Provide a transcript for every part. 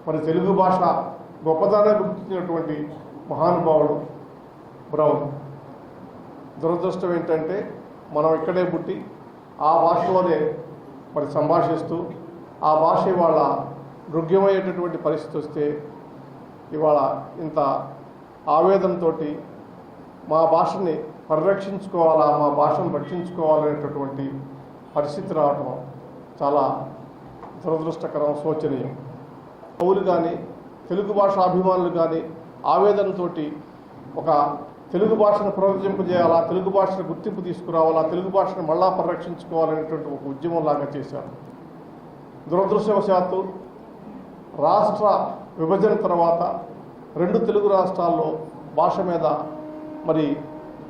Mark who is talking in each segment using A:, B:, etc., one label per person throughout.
A: మరి తెలుగు భాష గొప్పతనాన్ని గుర్తించినటువంటి మహానుభావుడు బ్రౌన్. దురదృష్టం ఏంటంటే మనం ఇక్కడే పుట్టి ఆ భాషలోనే మరి సంభాషిస్తూ ఆ భాష ఇవాళ మృగ్యమయ్యేటటువంటి పరిస్థితి వస్తే ఇవాళ ఇంత ఆవేదనతో మా భాషని పరిరక్షించుకోవాలా, మా భాషను రక్షించుకోవాలనేటటువంటి పరిస్థితి రావటం చాలా దురదృష్టకరం, శోచనీయం. పౌరులు కానీ తెలుగు భాష అభిమానులు కానీ ఆవేదనతో ఒక తెలుగు భాషను పునరుద్ధరింపజేయాలా, తెలుగు భాషను గుర్తింపు తీసుకురావాలా, తెలుగు భాషను మళ్ళా పరిరక్షించుకోవాలనేటువంటి ఒక ఉద్యమంలాగా చేశారు. దురదృష్టవశాత్తు రాష్ట్ర విభజన తర్వాత 2 తెలుగు రాష్ట్రాల్లో భాష మీద మరి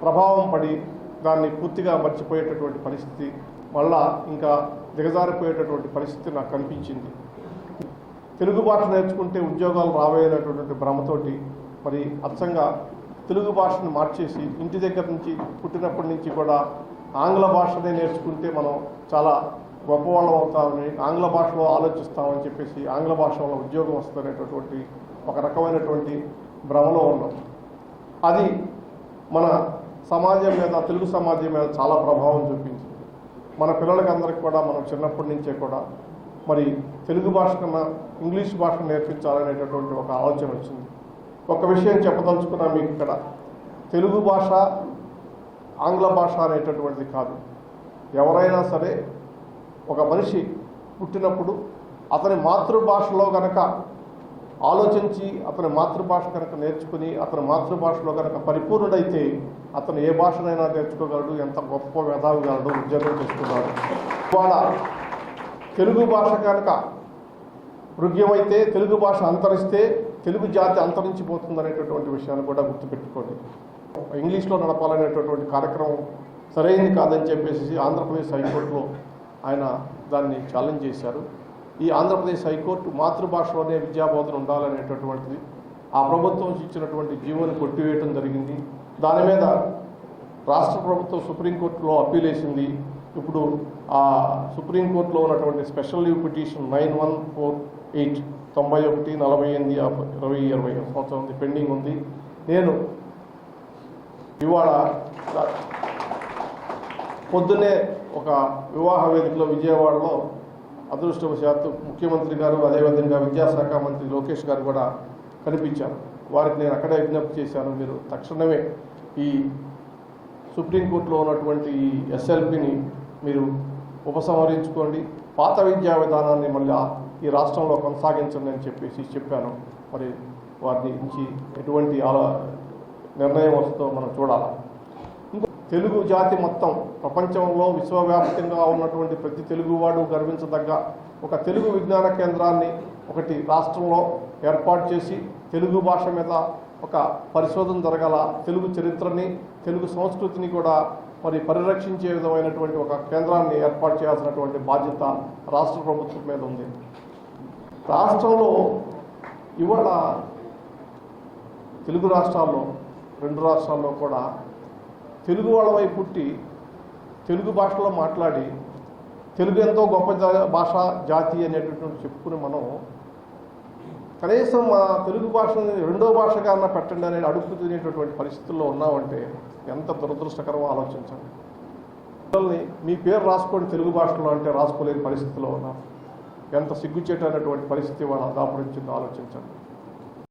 A: ప్రభావం పడి దాన్ని పూర్తిగా మర్చిపోయేటటువంటి పరిస్థితి, మళ్ళా ఇంకా దిగజారిపోయేటటువంటి పరిస్థితి నాకు కనిపించింది. తెలుగు భాష నేర్చుకుంటే ఉద్యోగాలు రావేటటువంటి భ్రమతోటి మరి అచ్చంగా తెలుగు భాషను మార్చేసి ఇంటి దగ్గర నుంచి పుట్టినప్పటి నుంచి కూడా ఆంగ్ల భాషనే నేర్చుకుంటే మనం చాలా గొప్పవాళ్ళం అవుతామని, ఆంగ్ల భాషలో ఆలోచిస్తామని చెప్పేసి ఆంగ్ల భాషలో ఉద్యోగం వస్తుందనేటటువంటి ఒక రకమైనటువంటి భ్రమలో ఉన్నాం. అది మన సమాజం మీద, తెలుగు సమాజం మీద చాలా ప్రభావం చూపించింది. మన పిల్లలకి అందరికీ కూడా మనం చిన్నప్పటి నుంచే కూడా మరి తెలుగు భాష కన్నా ఇంగ్లీష్ భాష నేర్పించాలనేటటువంటి ఒక ఆలోచన వచ్చింది. ఒక విషయం చెప్పదలుచుకున్నా మీకు ఇక్కడ, తెలుగు భాష ఆంగ్ల భాష అనేటటువంటిది కాదు. ఎవరైనా సరే ఒక మనిషి పుట్టినప్పుడు అతని మాతృభాషలో కనుక ఆలోచించి అతని మాతృభాష కనుక నేర్చుకుని అతని మాతృభాషలో కనుక పరిపూర్ణుడైతే అతను ఏ భాషనైనా నేర్చుకోగలడు, ఎంత గొప్ప మేధావిగలడు, ఉద్యోగం చేసుకున్నాడు. ఇవాళ తెలుగు భాష కనుక మృగ్యమైతే, తెలుగు భాష అంతరిస్తే తెలుగు జాతి అంతరించిపోతుందనేటటువంటి విషయాన్ని కూడా గుర్తుపెట్టుకోండి. ఇంగ్లీష్లో నడపాలనేటటువంటి కార్యక్రమం సరైనది కాదని చెప్పేసి ఆంధ్రప్రదేశ్ హైకోర్టులో ఆయన దాన్ని ఛాలెంజ్ చేశారు. ఈ ఆంధ్రప్రదేశ్ హైకోర్టు మాతృభాషలోనే విద్యాబోధన ఉండాలనేటటువంటిది ఆ ప్రభుత్వం ఇచ్చినటువంటి జీవోని కొట్టివేయడం జరిగింది. దాని మీద రాష్ట్ర ప్రభుత్వం సుప్రీంకోర్టులో అప్పీల్ వేసింది. ఇప్పుడు ఆ సుప్రీంకోర్టులో ఉన్నటువంటి స్పెషల్ లీవ్ పిటిషన్ 9148 91 48 2020 సంవత్సరం పెండింగ్ ఉంది. నేను ఇవాళ పొద్దున్నే ఒక వివాహ వేదికలో విజయవాడలో అదృష్టవశాత్తు ముఖ్యమంత్రి గారు, అదేవిధంగా విద్యాశాఖ మంత్రి లోకేష్ గారు కూడా కనిపించారు. వారికి నేను అక్కడే విజ్ఞప్తి చేశాను, మీరు తక్షణమే ఈ సుప్రీంకోర్టులో ఉన్నటువంటి ఈ ఎస్ఎల్పిని మీరు ఉపసంహరించుకోండి, పాత విద్యా విధానాన్ని మళ్ళీ ఈ రాష్ట్రంలో కొనసాగించండి అని చెప్పాను. మరి వారి నుంచి ఎటువంటి నిర్ణయం వస్తుందో మనం చూడాలి. తెలుగు జాతి మొత్తం ప్రపంచంలో విశ్వవ్యాప్తంగా ఉన్నటువంటి ప్రతి తెలుగువాడు గర్వించదగ్గ ఒక తెలుగు విజ్ఞాన కేంద్రాన్ని ఒకటి రాష్ట్రంలో ఏర్పాటు చేసి తెలుగు భాష మీద ఒక పరిశోధన జరగాల, తెలుగు చరిత్రని, తెలుగు సంస్కృతిని కూడా మరి పరిరక్షించే విధమైనటువంటి ఒక కేంద్రాన్ని ఏర్పాటు చేయాల్సినటువంటి బాధ్యత రాష్ట్ర ప్రభుత్వం మీద ఉంది. రాష్ట్రంలో ఇవాళ తెలుగు రాష్ట్రాల్లో 2 రాష్ట్రాల్లో కూడా తెలుగు వాళ్ళ వైపు పుట్టి తెలుగు భాషలో మాట్లాడి తెలుగు ఎంతో గొప్ప భాష, జాతి అనేటటువంటి చెప్పుకుని మనం కనీసం మా తెలుగు భాషని 2వ భాషగా అన్న పెట్టండి అనేది అడుగు తినేటటువంటి పరిస్థితుల్లో ఉన్నామంటే ఎంత దురదృష్టకరమో ఆలోచించండి. పిల్లల్ని మీ పేరు రాసుకోండి తెలుగు భాషలో అంటే రాసుకోలేని పరిస్థితిలో ఉన్నారు. ఎంత సిగ్గుచేటటువంటి పరిస్థితి వాళ్ళ దాపురించిందో ఆలోచించండి.